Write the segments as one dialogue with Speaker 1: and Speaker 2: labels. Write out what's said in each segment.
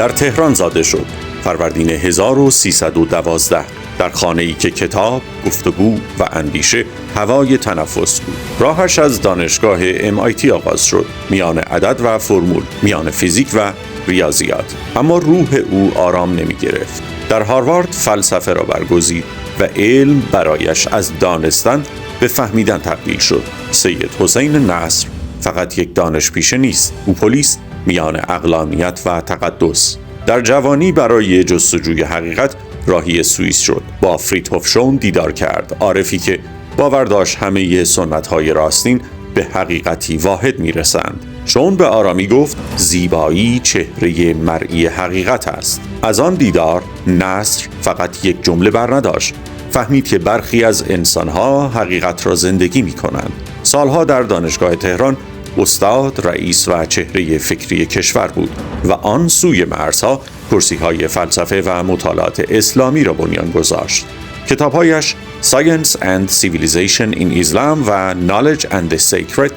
Speaker 1: در تهران زاده شد فروردین 1312 در خانه‌ای که کتاب، گفتگو و اندیشه هوای تنفس بود. راهش از دانشگاه MIT آغاز شد، میان عدد و فرمول، میان فیزیک و ریاضیات. اما روح او آرام نمی گرفت. در هاروارد فلسفه را برگزید و علم برایش از دانستن به فهمیدن تبدیل شد. سید حسین نصر فقط یک دانشپیشه نیست، او پلیس میان عقلانیت و تقدس. در جوانی برای جستجوی حقیقت راهی سوئیس شد. با فریدهوف شوم دیدار کرد، عارفی که باور داشت همه سنت‌های راستین به حقیقتی واحد میرسند. شوم به آرامی گفت زیبایی چهره مرئی حقیقت است. از آن دیدار نصر فقط یک جمله بر نداشت، فهمید که برخی از انسان‌ها حقیقت را زندگی می‌کنند. سالها در دانشگاه تهران استاد، رئیس و چهره فکری کشور بود و آن سوی مرزها کرسی‌های فلسفه و مطالعات اسلامی را بنیان گذاشت. کتاب‌هایش Science and Civilization in Islam و Knowledge and the Sacred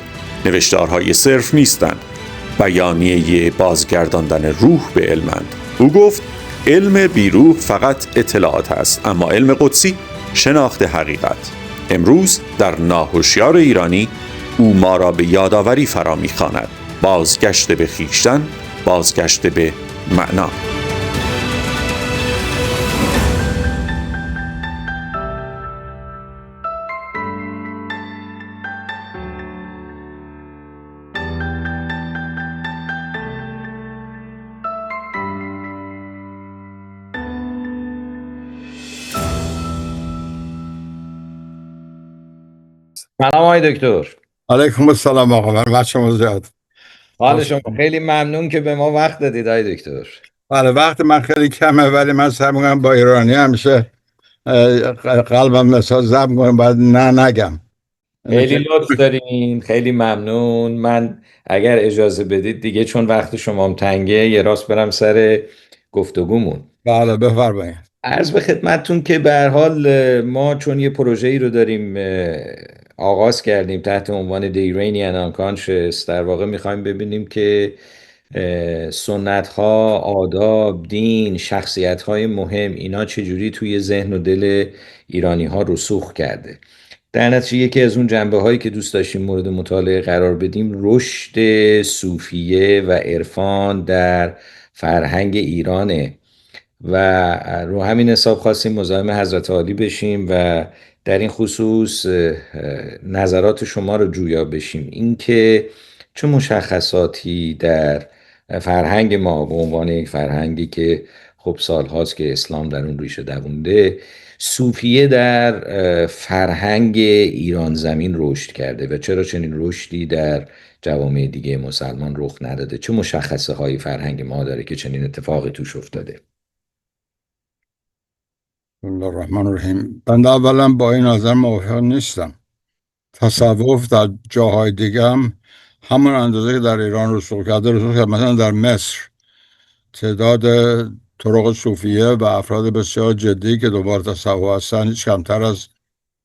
Speaker 1: نوشتارهای صرف نیستند، بیانیه بازگرداندن روح به علمند. او گفت علم بیروح فقط اطلاعات است، اما علم قدسی شناخت حقیقت. امروز در ناهوشیار ایرانی او ما را به یادآوری فرا می‌خواند، بازگشت به خویشتن، بازگشت به معنا.
Speaker 2: سلام آقای دکتر.
Speaker 3: علیکم السلام آقا. من وقت شما زیاد.
Speaker 2: حال شما خیلی ممنون که به ما وقت دادید آقای دکتر.
Speaker 3: بله وقت من خیلی کمه ولی من سعی می‌کنم با ایرانی همیشه قلبم نساز ضبط کنم، باید نگم.
Speaker 2: خیلی لطف دارین، خیلی ممنون. من اگر اجازه بدید دیگه چون وقت شما هم تنگه یه راست برم سر گفتگومون.
Speaker 3: بله بفرمایید.
Speaker 2: عرض به خدمتتون که به هر حال ما چون یه پروژه‌ای رو داریم آغاز کردیم تحت عنوان The Iranian Unconscious، در واقع میخوایم ببینیم که سنت ها، آداب، دین، شخصیت های مهم اینا چجوری توی ذهن و دل ایرانی ها رسوخ کرده. در نتیجه یکی از اون جنبه هایی که دوست داشتیم مورد مطالعه قرار بدیم رشد صوفیه و عرفان در فرهنگ ایرانه و رو همین حساب خواستیم مزاحم حضرت عالی بشیم و در این خصوص نظرات شما رو جویا بشیم. اینکه چه مشخصاتی در فرهنگ ما به عنوان یک فرهنگی که خب سالهاست که اسلام در اون ریشه دوونده، صوفیه در فرهنگ ایران زمین رشد کرده و چرا چنین رشدی در جوامع دیگه مسلمان رخ نداده، چه مشخصه های فرهنگ ما داره که چنین اتفاقی توش افتاده.
Speaker 3: بسم الله الرحمن الرحیم. بنده اولا با این نظر موافق نیستم. تصوف در جاهای دیگه هم همون اندازه که در ایران رسوخ کرده رسوخ کرده. مثلا در مصر تعداد طرق صوفیه و افراد بسیار جدی که دوباره تصوف هستن هیچ کمتر از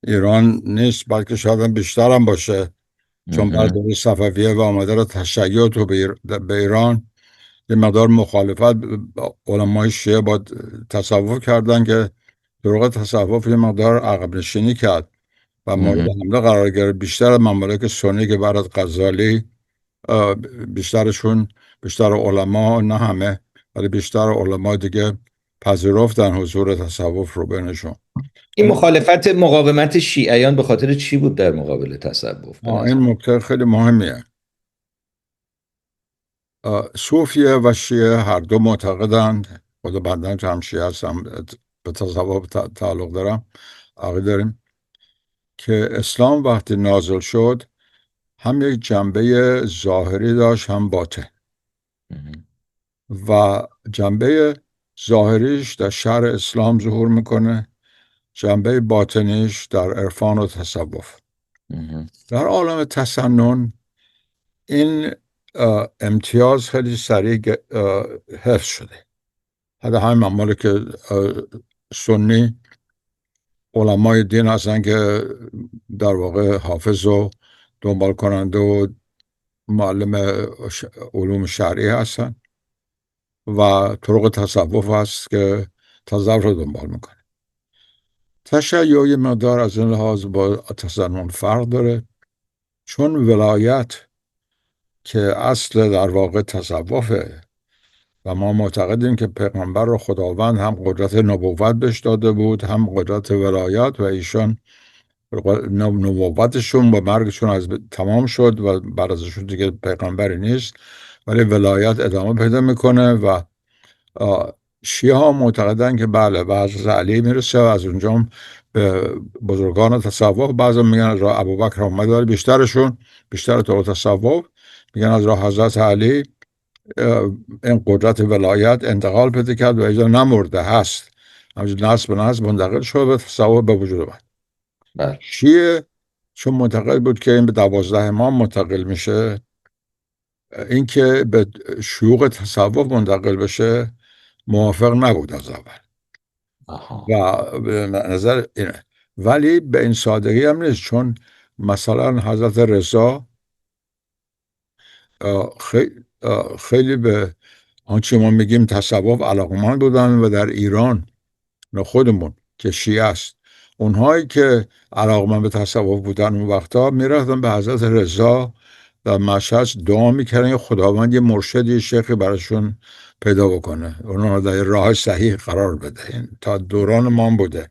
Speaker 3: ایران نیست، بلکه شاید هم بیشتر هم باشه، چون بعد دوره صفویه و آمده را تشیع تو به ایران یه مقدار مخالفت علمای شیعه با تصوف کردن که طرق تصوف یه مقدار عقب نشینی کرد و مورد حمله قرار گرفت. بیشتر ممالک سنی که بعد از غزالی بیشتر علما، نه همه ولی بیشتر علما دیگه پذیرفتن حضور تصوف رو بینشون.
Speaker 2: این مقاومت شیعیان به خاطر چی بود در مقابل تصوف؟
Speaker 3: این نکته خیلی مهمیه. صوفیه و شیعه هر دو معتقدند، خود بندن که هم شیعه هستم به تصوف تعلق دارم، عقیده داریم که اسلام وقتی نازل شد هم یک جنبه ظاهری داشت هم باطن و جنبه ظاهریش در شرع اسلام ظهور میکنه، جنبه باطنیش در عرفان و تصوف. در عالم تسنن این امتیاز خیلی سریع حفظ شده. حتی همین ممالک سنی علمای دین هستن که در واقع حافظ و دنبال کننده و معلم علوم شرعی هستن و طرق تصوف هست که تصوف رو دنبال میکنه. تشیع یه مقدار از این لحاظ با تسنن فرق داره، چون ولایت که اصل در واقع تصوفه و ما معتقدیم که پیغمبر رو خداوند هم قدرت نبوت بهش داده بود، هم قدرت ولایت، و ایشان نبوتشون با مرگشون از تمام شد و بعد ازشون دیگه پیغمبری نیست، ولی ولایت ادامه پیدا میکنه. و شیعه ها معتقدن که بله به حضرت علی میرسه و از اونجا هم به بزرگان تصوف، بعضا میگن از راه ابوبکر اومد، ولی بیشتر طور تصوف میگن از راه حضرت علی این قدرت ولایت انتقال پیدا کرد و اینجا نمرده هست، همچنین نسل به نسل منتقل شد و تصوف به وجود اومد.
Speaker 2: بله.
Speaker 3: شیعه چون معتقد بود که این به 12 امام منتقل میشه، این که به شیوخ تصوف منتقل بشه موافق نبود از اول. و به نظر اینه، ولی به این سادگی هم نیست، چون مثلا حضرت رضا خیلی به آنچه ما میگیم تصوف علاقمند بودن و در ایران خودمون که شیعه است، اونهایی که علاقمند به تصوف بودن اون وقتا میرفتن به حضرت رضا در مشهد دعا میکردن که خداوند یه مرشدی شیخی براشون پیدا بکنه، اونها در راه صحیح قرار بده. این تا دوران ما بوده.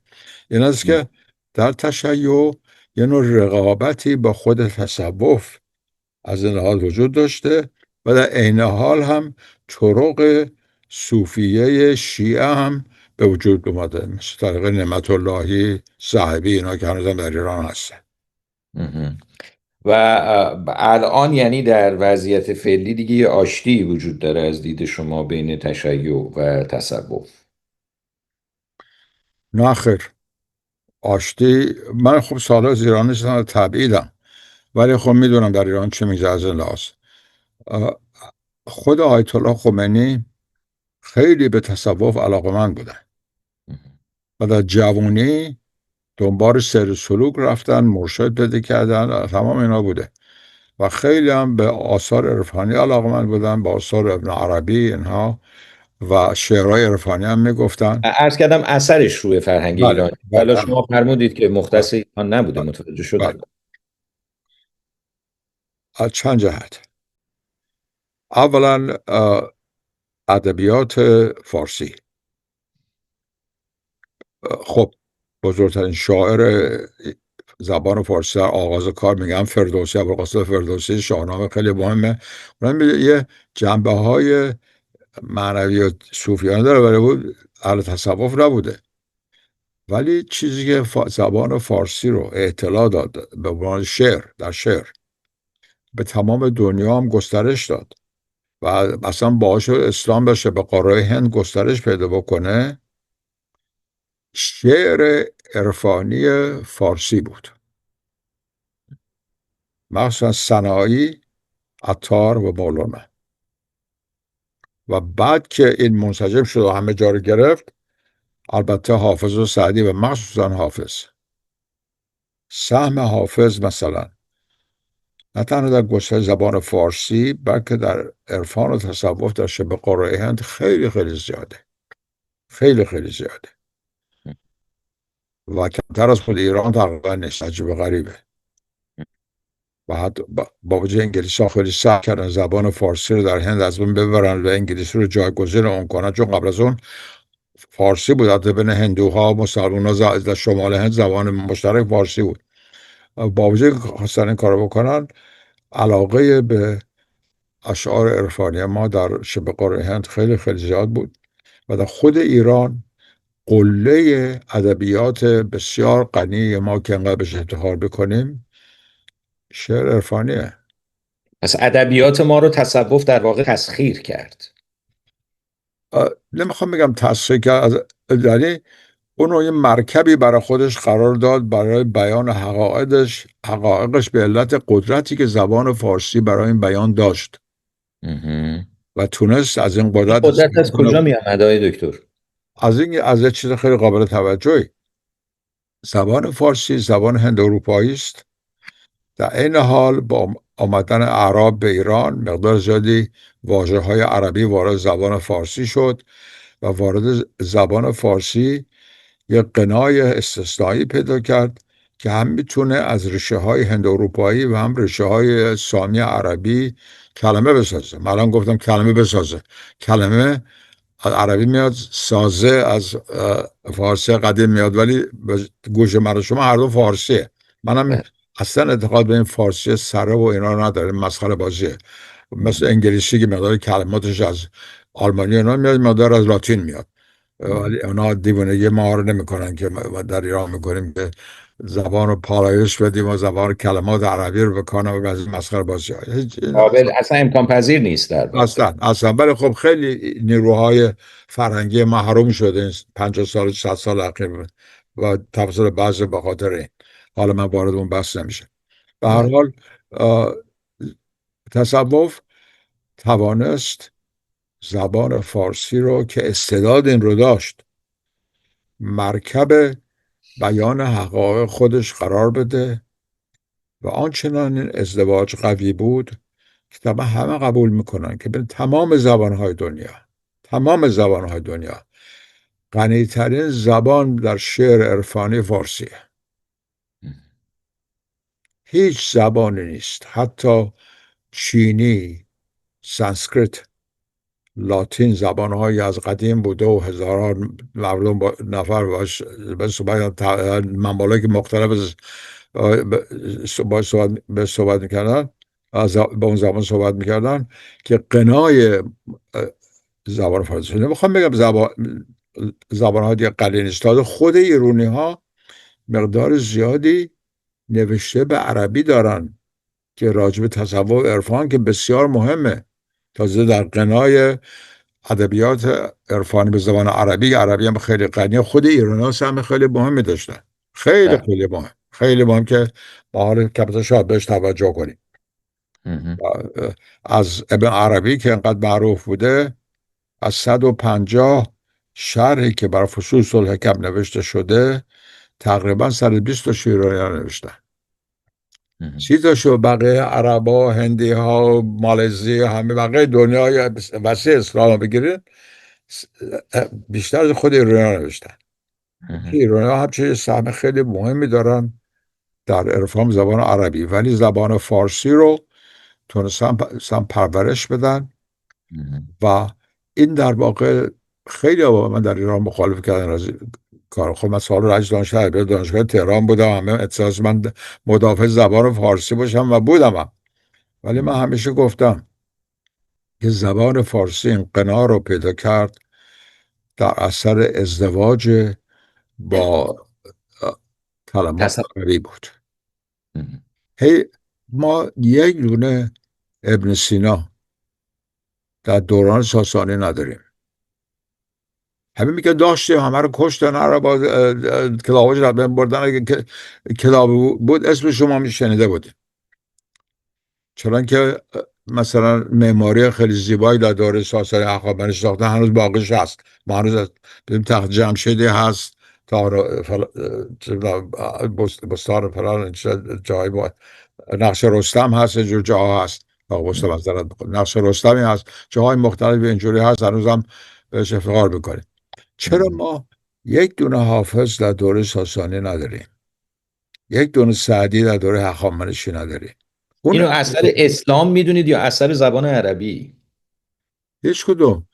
Speaker 3: این است که در تشیع یه نوع رقابتی با خود تصوف از این حال وجود داشته و در عین حال هم طرق صوفیه شیعه هم به وجود اومده، مثل طریق نعمت اللهی، صاحبی، اینا که هنوز در ایران هستن.
Speaker 2: و الان یعنی در وضعیت فعلی دیگه یه آشتی وجود داره از دید شما بین تشیع و تصوف؟
Speaker 3: نه خیر، آشتی، من خب سال از ایران نیستم، تبعیدم، ولی خب میدونم در ایران چه میگذره از این لحاظ. خود آیت الله خمینی خیلی به تصوف علاقمند بودن و در جوانی دنبال سیر سلوک رفتن، مرشد پیدا کردن، تمام اینا بوده و خیلی هم به آثار عرفانی علاقمند بودن، به آثار ابن عربی اینها و شعرهای عرفانی هم میگفتن.
Speaker 2: عرض کردم اثرش روی فرهنگ
Speaker 3: بله،
Speaker 2: ایرانی.
Speaker 3: بله،
Speaker 2: حالا شما فرمودید که مختص ایران نبوده،
Speaker 3: بله،
Speaker 2: متوجه شدم.
Speaker 3: بله. از چند جهت. اولا ادبیات فارسی. خب بزرگترین شاعر زبان فارسی در آغاز کار میگم فردوسی، ابوالقاسم فردوسی، شاهنامه خیلی مهمه. اونم یه جنبه های معنوی و صوفیانه داره، ولی بود اهل تصوف نبوده. ولی چیزی که زبان فارسی رو اطلاع داد به عنوان شعر، در شعر به تمام دنیا هم گسترش داد و اصلا باعث شد اسلام بشه به قاره هند گسترش پیدا بکنه، شعر عرفانی فارسی بود، مخصوصا سنایی، عطار و مولانا. و بعد که این منسجم شد و همه جا رو گرفت، البته حافظ و سعدی و مخصوصا حافظ، سهم حافظ مثلا نه تنها در گسترش زبان فارسی بلکه در عرفان و تصوف در شبه قاره هند خیلی خیلی زیاده، خیلی خیلی زیاده و کمتر از خود ایران تقریبا نیست. عجیب غریبه. و حتی با وجه انگلیسی ها خیلی سعی کردن زبان فارسی رو در هند از بین ببرن و انگلیسی رو جایگزین اون کنن، چون قبل از اون فارسی بود، حتی بین هندوها و مسلمان‌ها در شمال هند زبان مشترک فارسی بود. با وجه که خواستن این کارو بکنن، علاقه به اشعار عرفانی ما در شبه قاره هند خیلی خیلی زیاد بود و در خود ایران قله ادبیات بسیار غنی ما که انقدر بهش افتخار بکنیم شعر عرفانیه.
Speaker 2: پس ادبیات ما رو تصوف در واقع تسخیر کرد.
Speaker 3: نمیخوام بگم تسخیر کرد، یعنی اونو یه مرکبی برای خودش قرار داد برای بیان حقایقش به علت قدرتی که زبان فارسی برای این بیان داشت و تونست از این قدرت
Speaker 2: از کجا می آمد آقای دکتر؟
Speaker 3: از یه چیز خیلی قابل توجهی. زبان فارسی زبان هند اروپایی است، در این حال با آمدن اعراب به ایران مقدار زیادی واژه‌های عربی وارد زبان فارسی شد و وارد زبان فارسی یک قنای استثنایی پیدا کرد که هم میتونه از ریشه های هند اروپایی و هم ریشه های سامی عربی کلمه بسازه. من الان گفتم کلمه بسازه. کلمه از عربی میاد، سازه از فارسی قدیم میاد، ولی به گوش من و شما هر دو فارسیه. منم اصلا اعتقاد به این فارسی سره و اینا رو نداریم، مسخره بازیه. مثل انگلیسی که مقدار کلماتش از آلمانی اینا میاد، مقدار از لاتین میاد، ولی اونا دیوانگی ما رو نمیکنن که ما در ایران میکنیم که زبان رو پالایش بدیم و زبان کلمات عربی رو بکنم و از مسخره بازی های
Speaker 2: قابل اصلا امکان پذیر نیست در واقع.
Speaker 3: اصلا ولی خب خیلی نیروهای فرهنگی محروم شده این 50 سال 60 سال اخیر و توسط بعضی به خاطر این. حالا من وارد اون بحث نمیشه. به هر حال تصوف توانست زبان فارسی رو که استعداد این رو داشت مرکب بیان حقایق خودش قرار بده و آنچنان این ازدواج قوی بود که طبعا همه قبول میکنن که به تمام زبانهای دنیا غنیترین زبان در شعر عرفانی فارسیه. هیچ زبانی نیست، حتی چینی، سانسکریت، لاتین زبانهایی از قدیم بوده و هزاران مردم نفر به صحبت ممالک مختلف به صحبت میکردن، به اون زبان صحبت میکردن که قنای زبان فارسی. نمیخوام بگم زبانهای دیگه قلیل نیست، تازه خود ایرانی ها مقدار زیادی نوشته به عربی دارن که راجب تصوف و عرفان که بسیار مهمه. تازه در قنای ادبیات عرفانی به زبان عربی هم خیلی غنی. خود ایرانی ها هم خیلی مهمی داشتن، خیلی مهم که با حال کپیتان شاید بهش توجه کنیم. از ابن عربی که انقدر معروف بوده، از 150 شرحی که بر فصوص الحکم نوشته شده تقریبا 120 تا ایرانی نوشتن. 30 تاشو بقیه عربا، هندی ها، مالزی، همه بقیه دنیای وسیع اسلام بگیرید بیشتر از خود ایرانی نوشتن. ایرانی ها همچنین سهم خیلی مهمی دارن در عرفان زبان عربی، ولی زبان فارسی رو تونستن پرورش بدن و این در واقع خیلی من در ایران مخالف کردن از کار. خود من سال رج دانشگاه تهران بودم، همه احساس من مدافع زبان فارسی باشم و بودم ولی من همیشه گفتم که زبان فارسی این قنا رو پیدا کرد در اثر ازدواج با کلمات عربی بود. ما یک دونه ابن سینا در دوران ساسانی نداریم. همین میگه داشتیم، همه رو کشتن، هر با کلاهاش رو بین بردن. اگه کلاه بود اسم شما میشنیده بودیم. چون که مثلا معماری خیلی زیبایی در دوره ساسانی هخامنشی ساختن، هنوز باقیش هست. ما هنوز ببین تخت جمشیدی هست، بستان فلان جایی با نقش رستم هست، جور جاها هست. نقش رستمی هست، جاهای مختلف اینجوری هست، هنوز هم بهش افتخار بکنیم. چرا ما یک دونه حافظ در دوره ساسانی نداریم؟ یک دونه سعدی در دوره هخامنشی نداریم؟
Speaker 2: اینو اثر اسلام میدونید یا اثر زبان عربی؟
Speaker 3: هیچ کدوم.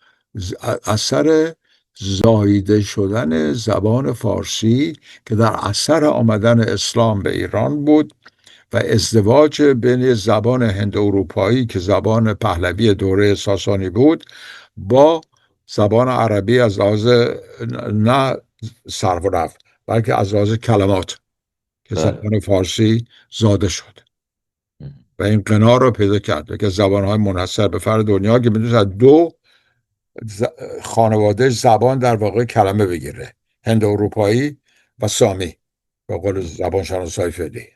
Speaker 3: اثر زاییده شدن زبان فارسی که در اثر آمدن اسلام به ایران بود و ازدواج بین زبان هند اروپایی که زبان پهلوی دوره ساسانی بود با زبان عربی از لحاظ نه صرف و رفع بلکه از لحاظ کلمات که زبان فارسی زاده شد و این قنا رو پیدا کرد که زبان‌های منحصر به فرد دنیا که میتونه از دو خانواده زبان در واقع کلمه بگیره، هند اروپایی و سامی به قول زبان شناسای فعلی.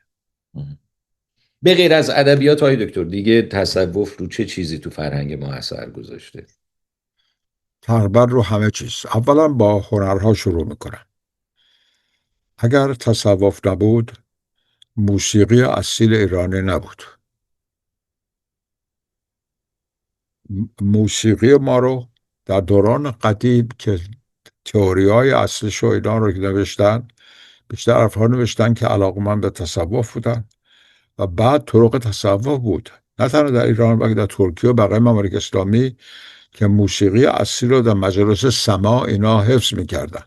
Speaker 2: به غیر از ادبیات های دکتر دیگه تصوف رو چه چیزی تو فرهنگ ما اثر گذاشته؟
Speaker 3: تقریبا رو همه چیز. اولا با هنرها شروع میکنم. اگر تصوف نبود موسیقی اصیل ایرانی نبود. موسیقی ما رو در دوران قدیم که تئوری های اصلش و اینا رو نوشتن، بیشتر افراد نوشتن که علاقمند به تصوف بودن و بعد طرق تصوف بود، نه تنها در ایران بلکه در ترکیه و بقیه ممالک اسلامی، که موسیقی اصلی رو در مجالس سماع اینا حفظ میکردن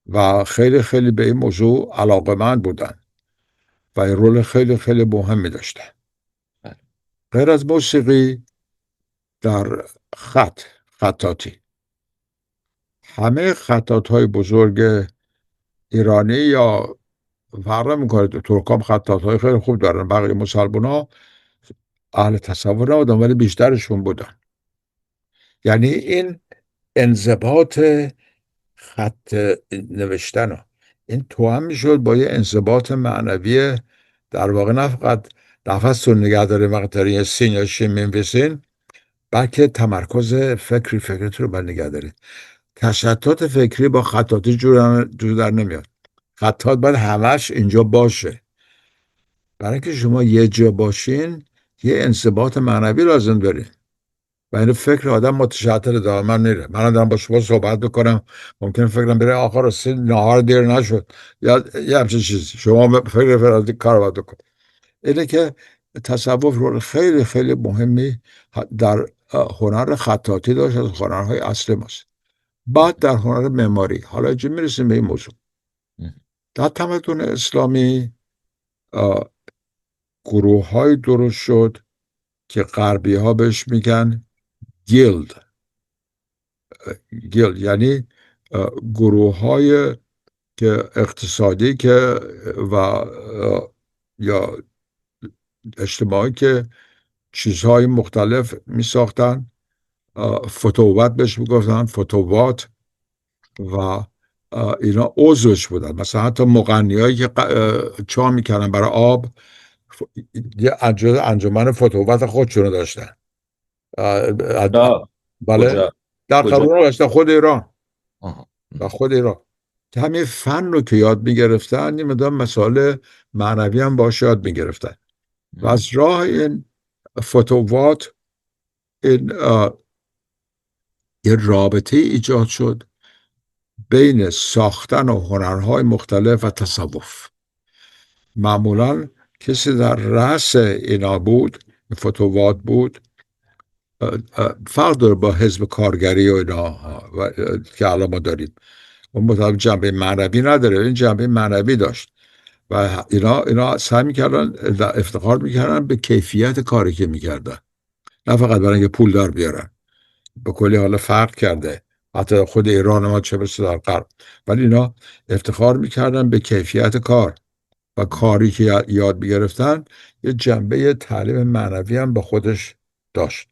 Speaker 3: و خیلی خیلی به این موضوع علاقمند بودن و این رول خیلی خیلی مهمی داشتن. غیر از موسیقی، در خطاطی، همه خطاط های بزرگ ایرانی یا فرق میکنه، ترک هم خطاط های خیلی خوب دارن، بقیه مسلمان ها اهل تصور نبودن ولی بیشترشون بودن. یعنی این انضباط خط نوشتن این توأم میشد با یه انضباط معنوی، در واقع نه فقط نفستون نگه داره وقت دارین یه سین یا شین می‌نویسین، بلکه تمرکز فکرت رو نگه داره. تشتت فکری با خطاطی جور در نمیاد. خطاط باید همش اینجا باشه. برای اینکه شما یه جا باشین یه انضباط معنوی لازم دارین و این فکر آدم متشتت دائما میره. من دارم با شما صحبت بکنم، ممکن فکرم بره آخر رسید نهار دیر نشد یا یه همچین چیزی، شما فکر فرادی کار باید بکن. اینه که تصوف رول خیلی خیلی مهمی در هنر خطاطی داشت، از هنرهای اصلی ماست. بعد در هنر معماری، حالا اینجا میرسیم به این موضوع. در تمدن اسلامی گروه های درست شد که غربی ها بهش میگن گیلد، یعنی گروه های که اقتصادی که و یا اجتماعی که چیزهای مختلف می ساختن. فتووت بهش میگفتن، فتووات، و اینا عضوش بودن. مثلا حتی مغنیایی که چا میکردن برای آب یه انجمن فتووت خودشونو داشتن. بله، در قرون داشتن خود ایران. در خود ایران که همین فن رو که یاد میگرفتن، این مدام مسائل معنوی هم باش یاد میگرفتن و از راه این فتووات این یه رابطه ایجاد شد بین ساختن و هنرهای مختلف و تصوف. معمولا کسی در رأس اینا بود، فتووات بود. فرق داره با حزب کارگری و اینا که الان ما داریم، اون مطابق جنبه معنوی نداره، این جنبه معنوی داشت و اینا سعی میکردن، افتخار میکردن به کیفیت کاری که میکردن، نه فقط برای اینکه پول در بیارن. به کلی حالا فرق کرده، حتی خود ایران ما چه برسه در غرب، ولی اینا افتخار میکردن به کیفیت کار و کاری که یاد میگرفتن یه جنبه تعلیم معنوی هم به خودش داشت.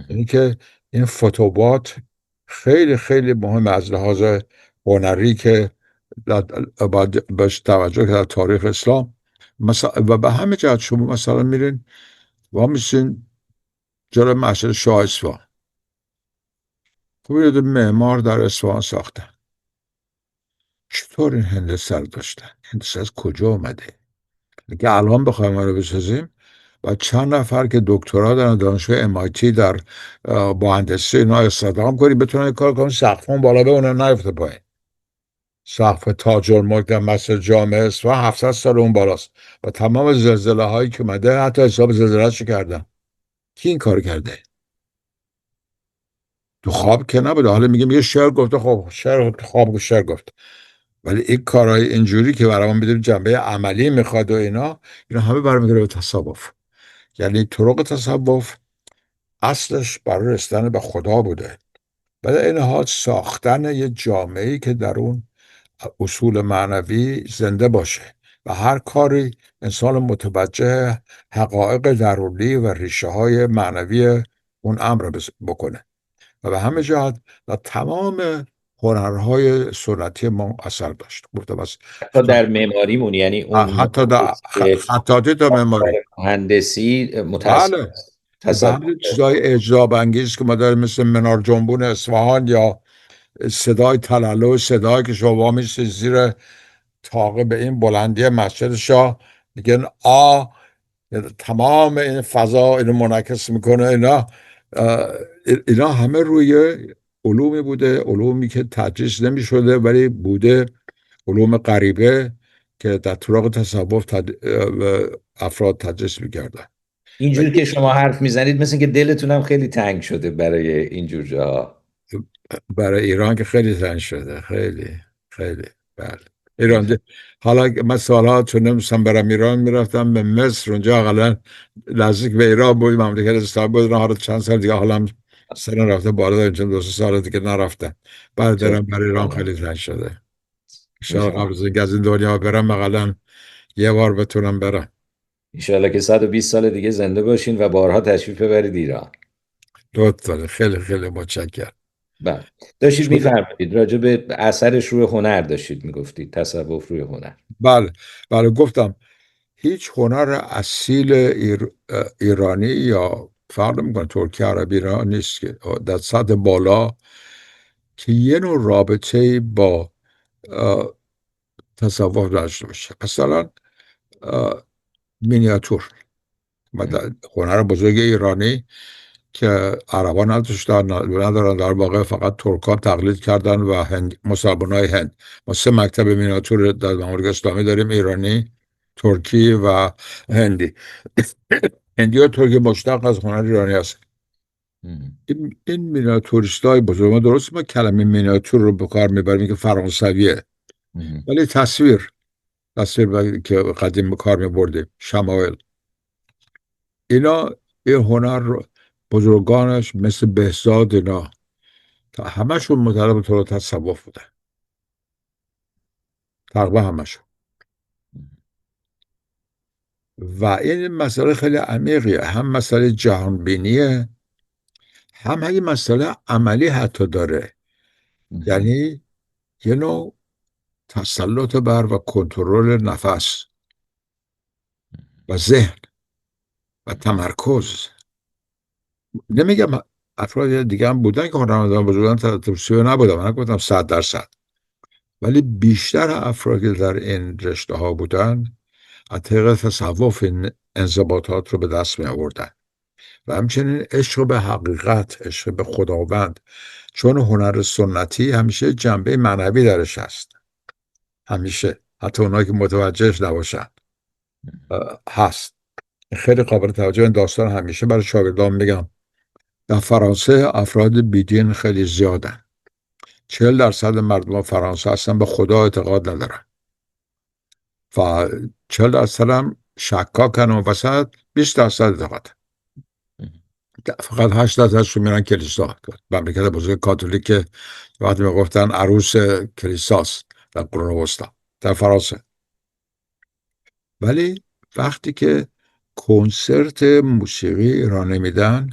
Speaker 3: یعنی که این فتووات خیلی خیلی مهم از لحاظ هنری که باید بهش توجه کرد در تاریخ اسلام. و به همه جهت شما مثلا میرین و میشین جلوی مسجد شاه اصفهان، خب یه معمار در اصفهان ساختن. چطور این هندسه رو داشتن؟ هندسه از کجا اومده؟ که الان بخوایم رو بسازیم و چند نفر که دکترا دارن دانشگاه MIT در مهندسی اینا استخدام کنیم بتونن کار کنن سقفون بالا بمونه نیفته پایین. سقف تاج الملک در مسجد جامع اصفهان 700 سال اون بالاست و تمام زلزله هایی که اومده حتی حساب زلزله‌اش کردن. کی این کار کرده؟ تو خواب که نبوده. حالا میگه شعر گفته، خب شعر خواب شعر گفت، ولی این کارهای اینجوری که برامون بدیم جنبه عملی میخواد و اینا همه برمیگره به تصوف. یعنی طرق تصوف اصلش برای رسیدن به خدا بوده و در این حال ساختن یه جامعه‌ای که در اون اصول معنوی زنده باشه و هر کاری انسان متوجه حقایق درونی و ریشه های معنوی اون امر بکنه و به همه جهت و تمام هنرهای سنتی ما اثر داشت.
Speaker 2: حتی در معماریمون، یعنی اون
Speaker 3: حتی در خطاطی تا معماری،
Speaker 2: مهندسی
Speaker 3: بله، به همین چیزای اعجاب انگیز که ما داریم مثل منار جنبون اصفهان یا صدای تلالو، صدایی که شما میشه زیر طاقه به این بلندی مسجد شاه میگن تمام این فضا اینو منعکس میکنه. اینا اینا همه روی علومی بوده، علومی که تدریس نمی شده ولی بوده علوم غریبه که در طرق تصوف افراد تدریس می‌کردن.
Speaker 2: اینجور
Speaker 3: ولی
Speaker 2: که شما حرف میزنید مثل که دلتون هم خیلی تنگ شده برای اینجور جاها.
Speaker 3: برای ایران که خیلی تنگ شده، خیلی خیلی. بله ایران حالا من سالها چون نمیستم برم ایران میرفتم به مصر، اونجا اقلا نزدیک به ایران بود، مملکت اسلام بود. حالا چند سال دیگه حالا سن رفته بالا، دارم چند 2 سال دیگه نرفتم. بعد
Speaker 2: چه
Speaker 3: دارم برای ایران
Speaker 2: خوشحالم.
Speaker 3: خیلی تنگ شده. انشاءالله
Speaker 2: می‌شنوم.
Speaker 3: قبل از اینکه از این دنیا برم اقلا یه بار بتونم برم.
Speaker 2: انشالله که 120 سال دیگه زنده باشین و بارها تشریف ببرید ایران.
Speaker 3: لطفا، خیلی خیلی متشکرم.
Speaker 2: بله. داشتید
Speaker 3: شده.
Speaker 2: میفرمایید راجع به اثرش روی هنر داشتید میگفتید، تصوف روی هنر.
Speaker 3: بله بله گفتم هیچ هنر اصیل ایرانی یا فرق میکنه ترکی عربی ایران نیست که در سطح بالا که یه نوع رابطه با اه، تصوف داشته باشه. مثلا مینیاتور و در هنر بزرگ ایرانی که عربان ندارن، در واقع فقط ترکان تقلید کردن و مسلمانای هند. ما 3 مکتب مینیاتور در مملکت اسلامی داریم، ایرانی، ترکی و هندی. هندی و ترکی مشتق از هنر ایرانی هست. این مینیاتوریست های بزرگ، ما درست ما کلمه مینیاتور رو به کار میبریم که فرانسویه، ولی تصویر که قدیم به کار میبردیم، شمایل، اینا این هنر رو بزرگانش مثل بهزاد اینا همشون مطالب طور تصوف بودن، تقریبا همشون. و این مسئله خیلی عمیقیه، هم مسئله جهانبینیه، هم این مسئله عملی حتی داره. یعنی یه نوع تسلط بر و کنترل نفس و ذهن و تمرکز. نمیگم افراد دیگه هم بودن که هنرمندان بزرگان توصیه نبودن، من گفتم 100%، ولی بیشتر افراد که در این رشته ها بودن از طریق تصوف این انضباطات رو به دست می آوردن و همچنین عشق به حقیقت، عشق به خداوند، چون هنر سنتی همیشه جنبه معنوی درش هست، همیشه، حتی اونایی که متوجهش نباشن هست. خیلی قابل توجه این داستان همیشه برای شاگردان میگم. در فرانسه افراد بیدین خیلی زیادن. 40% مردم فرانسه هستن به خدا اعتقاد ندارن و 40% هم شکاکن و وسط 20% اعتقاد. فقط 8% میرن کلیسا. مملکت بزرگ کاتولیک که وقتی میگفتن عروس کلیساست در قرون وسطا در فرانسه. ولی وقتی که کنسرت موسیقی ایرانی میدن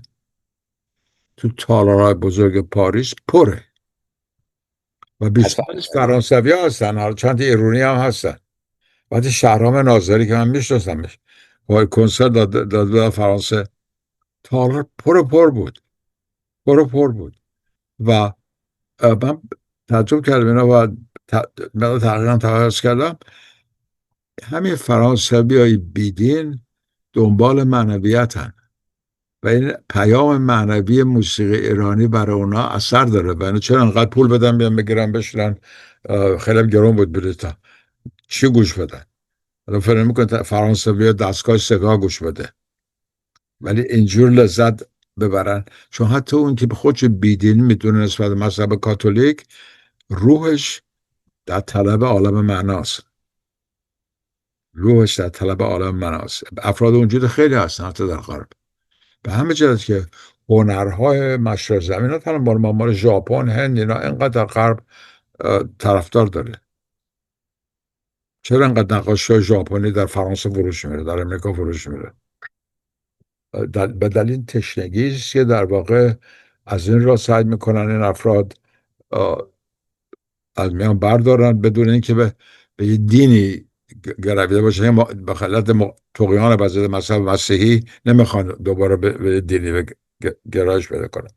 Speaker 3: تو تالارهای بزرگ پاریس پره و بیشترش فرانسوی ها هستن، حالا چند ایرانی هم هستن. وقتی شهرام ناظری که من میشناسمش کنسرت داد فرانسه، تالار پر بود، پر بود. و من تعجب کردم اینا و تقریبا تحقیق کردم. همین فرانسوی های بیدین دنبال معنویتن و این پیام معنوی موسیقی ایرانی برای اونا اثر داره و اینا چرا انقدر پول بدن بیان بگیرن بشنن. خیلی گرون بود بلیطا. چی گوش بدن؟ فکر میکنه فرانسوی دستگاه سگاه گوش بده، ولی اینجور لذت ببرن. چون حتی اون که به خودش بیدین میدونه نسبت به مذهب کاتولیک، روحش در طلب عالم معناست. افراد اونجور خیلی هستن حتی در غرب. به همه جهت که هنرهای مشرق زمین ها تنها مال ژاپن، هند، اینا اینقدر در غرب طرفدار داره. چرا اینقدر نقاشی ژاپنی در فرانسه فروش میره، در امریکا فروش میره؟ به دلیل تشنگی است که در واقع از این راه سعی میکنن این افراد از میان بردارن بدون اینکه به یه دینی گرویده باشه. به خلط طغیان وضعیت مذهب مسیحی نمیخوان دوباره به دینی گرایش پیدا کنن.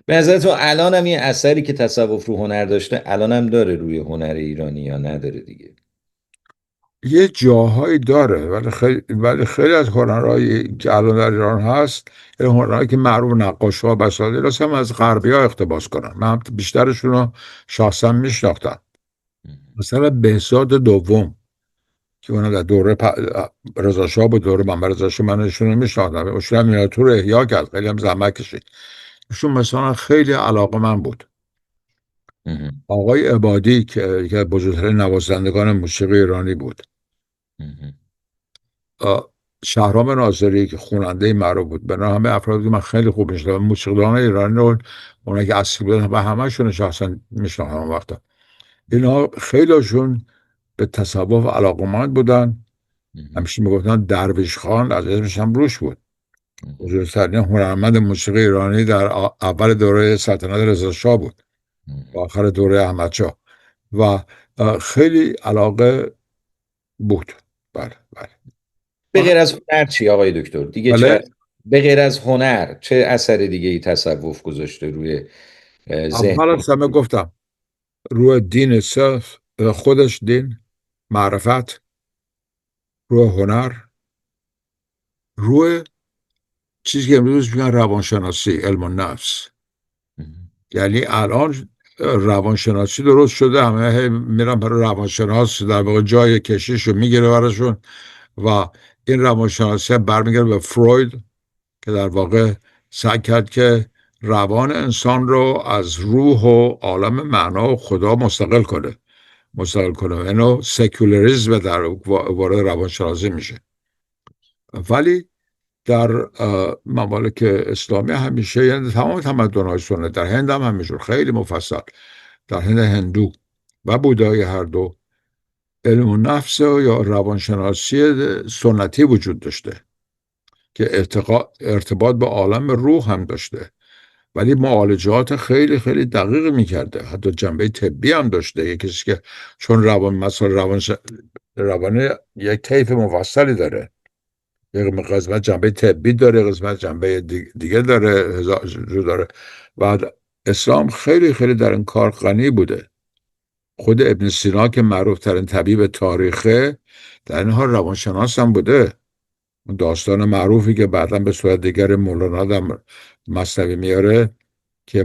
Speaker 2: به نظرتون الان هم یه اثری که تصوف رو هنر داشته الان هم داره روی هنر ایرانی یا نداره دیگه؟
Speaker 3: یه جاهایی داره، ولی خیلی از هنرهایی که الان در ایران هست، این هنرهایی که معروف نقاشی ها بساطی هم از غربی ها اقتباس کنن. من بیشترشون رو شخصا میشناختم. مثلا بهزاد دوم که اون در دوره رضا شاه بود، دوره محمد رضا شاه، من ایشون رو میشناختم. ایشون هم مینیاتور احیا کرد، خیلی هم زحمت کشید. ایشون مثلا خیلی علاقه من بود. آقای عبادی که یکی از بزرگترین نوازندگان موسیقی ایرانی بود. شهرام ناظری که خواننده معروف بود. به همه افرادی که من خیلی خوب میشناختم، موسیقیدان ایرانی رو، اونایی که اصلی بودن و همه‌شون شخصا میشناختم اون وقتا. اینا خیلیشون به تصوف علاقه‌مند بودن. همیشه میگفتن درویش خان، از اسمش هم روش بود. بزرگترین هنرمند موسیقی ایرانی در اول دوره سلطنت رضا شاه بود و آخر دوره احمد شاه، و خیلی علاقه بود. بله بله.
Speaker 2: به غیر از هنر چی آقای دکتر دیگه؟
Speaker 3: بله.
Speaker 2: به غیر از هنر چه اثر دیگه ای تصوف گذاشته روی ذهن؟
Speaker 3: اول از همه گفتم روی دین صرف خودش، دین، معرفت، روی هنر، روی چیزی که امروز میگن روانشناسی، علم النفس. یعنی الان روانشناسی درست شده، همه میرن برای روانشناس، در واقع جای کشیش رو میگیره براشون، و این روانشناسی برمیگرده به فروید که در واقع سعی کرد که روان انسان رو از روح و عالم معنا و خدا مستقل کنه. اینو سکولاریسم در وارد روانشناسی میشه. ولی در ممالک اسلامی همیشه، یعنی تمام تمدن‌های سنت، در هند هم همینجور خیلی مفصل، در هند هندو و بودایی هر دو، علم و نفس یا روانشناسی سنتی وجود داشته که ارتباط با عالم روح هم داشته، ولی معالجات خیلی خیلی دقیق میکرده، حتی جنبه طبی هم داشته. یه کسی که چون روانی یک طیف مفصلی داره، یک قسمت جنبه طبی داره، قسمت جنبه دیگه داره، داره. و اسلام خیلی خیلی در این کار غنی بوده. خود ابن سینا که معروف ترین طبیب تاریخه، در این حال روانشناس هم بوده. داستان معروفی که بعدا به صورت دیگر مولانا در مثنوی میاره که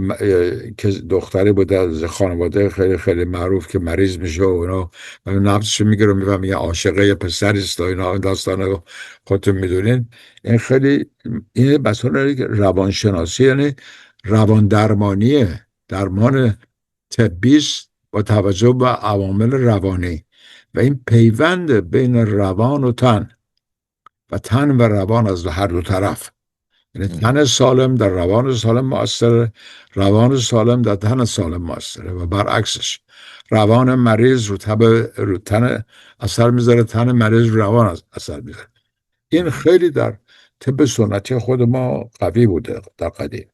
Speaker 3: دختری بوده از خانواده خیلی خیلی معروف که مریض میشه و اینا، نفسش میگیره و میفهمه یه عاشقه یه پسری است و اینا، داستان رو خودتون میدونین. این خیلی، این بسیار روانشناسی، یعنی روان درمانیه، درمان طبیست با توجه به عوامل روانی، و این پیوند بین روان و تن و تن و روان از هر دو طرف. یعنی تن سالم در روان سالم مؤثره، روان سالم در تن سالم مؤثره و برعکسش. روان مریض رو تن اثر میذاره، تن مریض رو روان اثر میذاره. این خیلی در طب سنتی خود ما قوی بوده در قدیم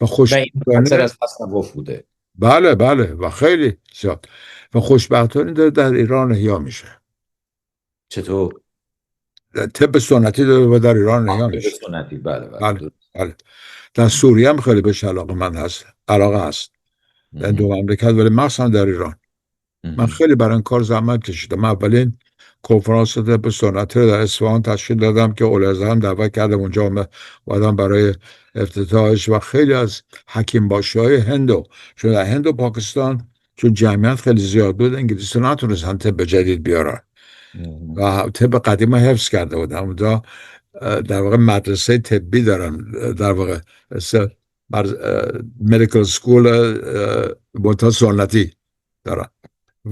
Speaker 3: و
Speaker 2: خوشبختانه از تصوف بوده.
Speaker 3: بله بله، و خیلی زیاد، و خوشبختانه داره در ایران احیا میشه.
Speaker 2: چطور؟
Speaker 3: طب سنتی داره و در ایران احیا میشه.
Speaker 2: سنتی، بله
Speaker 3: بله بله. در سوریه هم خیلی بهش علاقه هست در دو مملکت، ولی مخصوصا در ایران. من خیلی برای این کار زحمت کشیدم. من اولین کنفرانس طب سنتی رو در اصفهان تشکیل دادم که اولرزه هم دعوت کردم اونجا، اومدم برای افتتاحش، و خیلی از حکیم باشی‌های هندو، چون در هند و پاکستان چون جمعیت خیلی زیاد بود، انگلیسی نتونستن طب جدید بیارن و طب قدیم حفظ کرده بودن. اونجا در واقع مدرسه طبی دارن، در واقع مدیکال سکول بوتا سنتی دارن،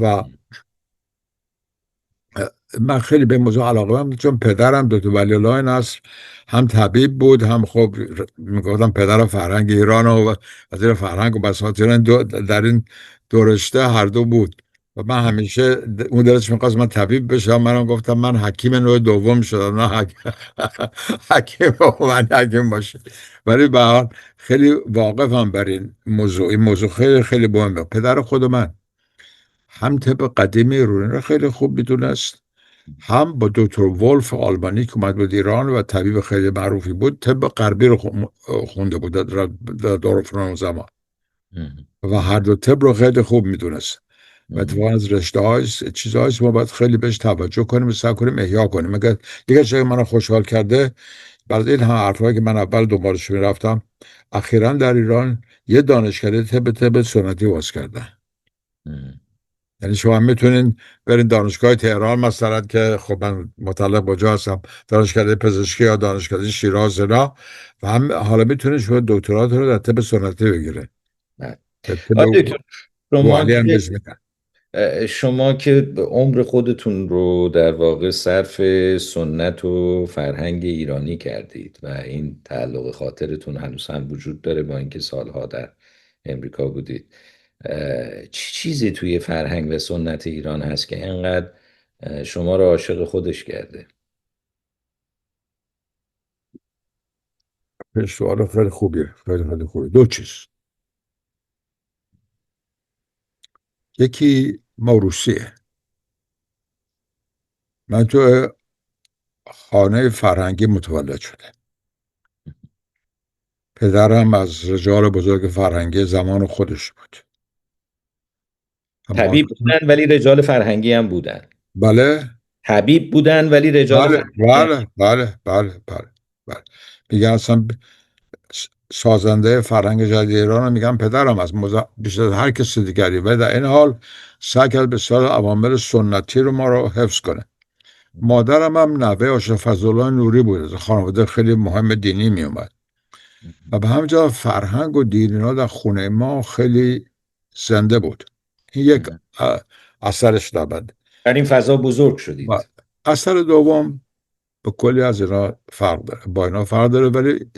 Speaker 3: و من خیلی به موضوع علاقه دارم، چون پدرم دکتر ولی الله نصر هم طبیب بود، هم خب میگفتم پدر فرهنگ ایران و وزیر فرهنگ و بساطیران در این دورشته هر دو بود، و من همیشه اون دلش میخواست من طبیب بشم. منم گفتم من حکیم نوع دوم شدم، نه حکیم من حکیم باشه. ولی به حال خیلی واقفم بر این موضوع خیلی خیلی مهمه. پدر خود من هم طب قدیمی ایرانی رو خیلی خوب میدونست، هم با دکتر ولف آلمانی که اومد بود ایران و طبیب خیلی معروفی بود، طب غربی رو خونده بود در دارالفنون زمان، و هر دو طب رو خیلی خوب میدونست. و اتفاقا از رشته های چیزهایی ما باید خیلی بهش توجه کنیم و سعی کنیم احیا کنیم. مگر دیگه چیزی منو خوشحال کرده بعد این حرفایی که من اول دنبالش میرفتم، اخیرا در ایران یه دانشکده طب سنتی باز کردن. یعنی شما میتونین برین دانشگاه تهران مثلا، که خب من متعلق با جا هستم، دانشکده پزشکی یا دانشکده شیراز اینا، و هم حالا میتونین شما دکتراتون رو در طب سنتی بگیره. طب
Speaker 2: آقای دکتر، شما
Speaker 3: والی هم
Speaker 2: که
Speaker 3: بهش میگن.
Speaker 2: شما که عمر خودتون رو در واقع صرف سنت و فرهنگ ایرانی کردید و این تعلق خاطرتون هنوز هم وجود داره با اینکه سالها در امریکا بودید، چی چیزی توی فرهنگ و سنت ایران هست که انقدر شما رو عاشق خودش کرده؟
Speaker 3: سوال خیلی خوبیه، خیلی خوبیه. دو چیز، یکی موروثیه. من تو خانه فرهنگی متولد شده. پدرم از رجال بزرگ فرهنگی زمان خودش بود.
Speaker 2: طبیب بودن ولی رجال فرهنگی هم بودن.
Speaker 3: بله
Speaker 2: طبیب بودن ولی رجال
Speaker 3: بله
Speaker 2: فرهنگی هم.
Speaker 3: بله. میگن اصلا سازنده فرهنگ جدید ایران رو میگن پدرم از بیشتر از هر کسی دیگری، و در این حال سعی کرد به سال عوامل سنتی رو ما رو حفظ کنه. مادرم هم نوه آشا فضلالله نوری بود، از خانواده خیلی مهم دینی می اومد و به همجا فرهنگ و دین اینا در خونه ما خیلی زنده بود. این یک اثرش نبود.
Speaker 2: در این فضا بزرگ
Speaker 3: و
Speaker 2: شدید.
Speaker 3: اثر دوم به کلی از اینا فرق داره، با اینا فرق داره، ولی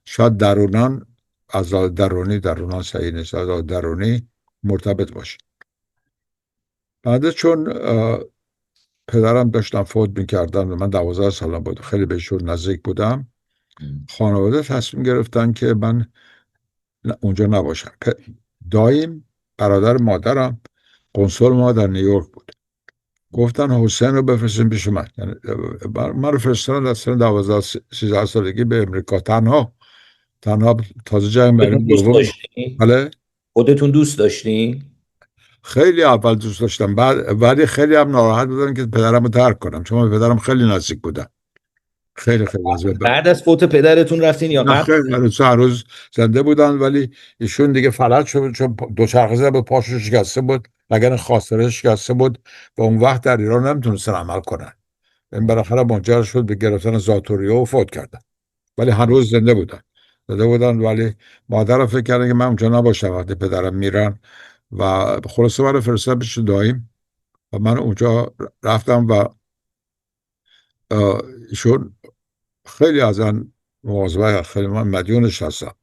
Speaker 3: شاید درونان، از درونان صحیح نیست، از درونی مرتبط باشه. بعد چون پدرم داشتن فوت میکردن و من 12 سالم بود، خیلی بهشون نزدیک بودم، خانواده تصمیم گرفتن که من اونجا نباشم. دایم برادر مادرم قنصل ما در نیویورک بود. گفتن حسین رو بفرستیم پیش من. یعنی من رو فرستادن در سن 12-13 سالگی به امریکا، تنها تازه جنگ برین دوم. بله
Speaker 2: خودتون دوست داشتین؟
Speaker 3: خیلی اول دوست داشتم، ولی خیلی هم ناراحت بودن که پدرم رو ترک کنم، چون به پدرم خیلی نزدیک بودم. خیلی نزدیک.
Speaker 2: بعد از فوت پدرتون رفتین یا قبل؟
Speaker 3: خیلی هر روز زنده بودن، ولی ایشون دیگه فلج شد، چون دوچرخه زده بود، پاشو شکسته بود، لگن خاصره شکسته بود و اون وقت در ایران نمیتونستن عمل کنن. این بالاخره منجر شد به گرفتن ذاتوریه و فوت کردن، ولی هر روز زنده بودن. ولی مادرم فکر کردن که من اونجا نباشم وقتی پدرم میرن و خلاصه برای فرستادن پیش داییم و من اونجا رفتم و ایشون خیلی ازن مواظبه، خیلی من مدیونش هستم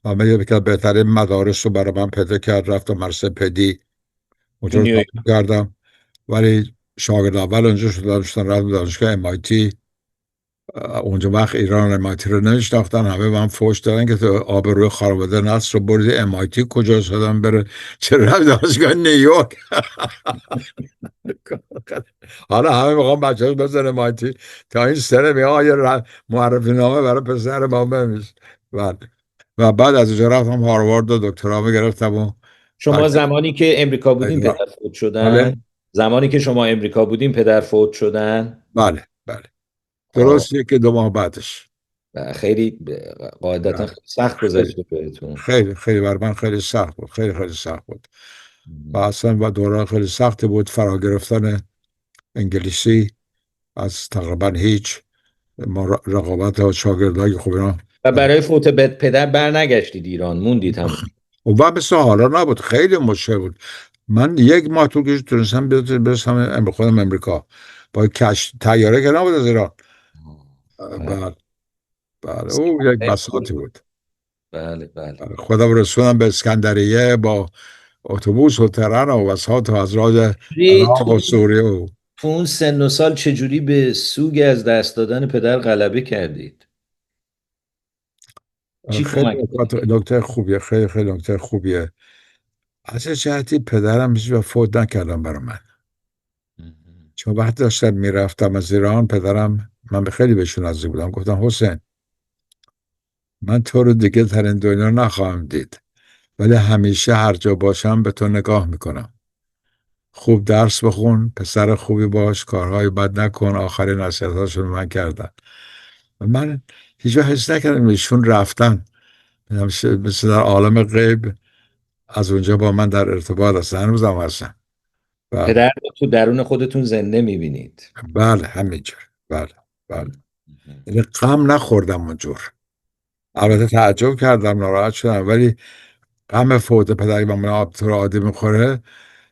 Speaker 3: و من یکی از بهترین مدارس رو برای من پیدا کرد. رفتم مدرسه پدی، اونجا رو تمام کردم، ولی شاگرد اول اونجا شدن، رفتم دانشگاه MIT. اونجا وقت ایران MIT رو نمیشناختن، همه من فوش دادن که تو آبروی خانواده نصر رو بردی MIT، کجا شدن بره، چرا رفت دانشگاه نیویورک؟ حالا همه میخوام بچه‌ها بزنه MIT تا این سنه میگه معرفی نامه برای پسر ما بنویس. و بعد از اونجا رفتم هاروارد و دکترا گرفتم. و
Speaker 2: شما زمانی که امریکا بودین پدر فوت شدن؟ زمانی که شما امریکا بودین پدر فوت شدن؟
Speaker 3: بله درست 1-2 ماه بعدش.
Speaker 2: خیلی قاعدتا سخت گذشته بهتون.
Speaker 3: خیلی بر من خیلی سخت بود، خیلی سخت بود و اصلا و دوران خیلی سخت بود. فرا گرفتن انگلیسی از تقریبا هیچ، رقابت ها شاگردای خوب اینا.
Speaker 2: و برای فوت پدر بر نگشتید ایران، موندید هم؟
Speaker 3: و مثل حالا نبود، خیلی مشکل بود. من 1 ماه طول کشید تونستم برسم خودم امریکا با طیاره که نبود از ایران. بله او یک بساطی بود.
Speaker 2: بله
Speaker 3: خودم رسوندم به اسکندریه با اتوبوس و ترن و بساط و از راه عراق و سوریه. و
Speaker 2: تو اون سن و سال چجوری به سوگ از دست دادن پدر غلبه کردید؟
Speaker 3: خیلی نکته خوبیه، خیلی نکته خوبیه. از جهتی پدرم هیچ وقت فوت نکردم برای من، چون وقتی داشتم میرفتم از ایران پدرم، من خیلی بهشون نزدیک بودم، گفتم حسین من تو رو دیگه در این دنیا نخواهم دید، ولی همیشه هر جا باشم به تو نگاه میکنم خوب درس بخون، پسر خوبی باش، کارهای بد نکن. آخرین نصیحتاشون من کردن. من هیچ وقت حس نکردم ایشون رفتن، مثل در عالم غیب از اونجا با من در ارتباط هستن، هنوز هم هستن. بله
Speaker 2: پدر رو تو درون خودتون زنده میبینید.
Speaker 3: بله همینجور. بله بله. یعنی غم نخوردم اونجور. البته تعجب کردم، ناراحت شدم، ولی غم فوت پدری با من آب تو عادی میخوره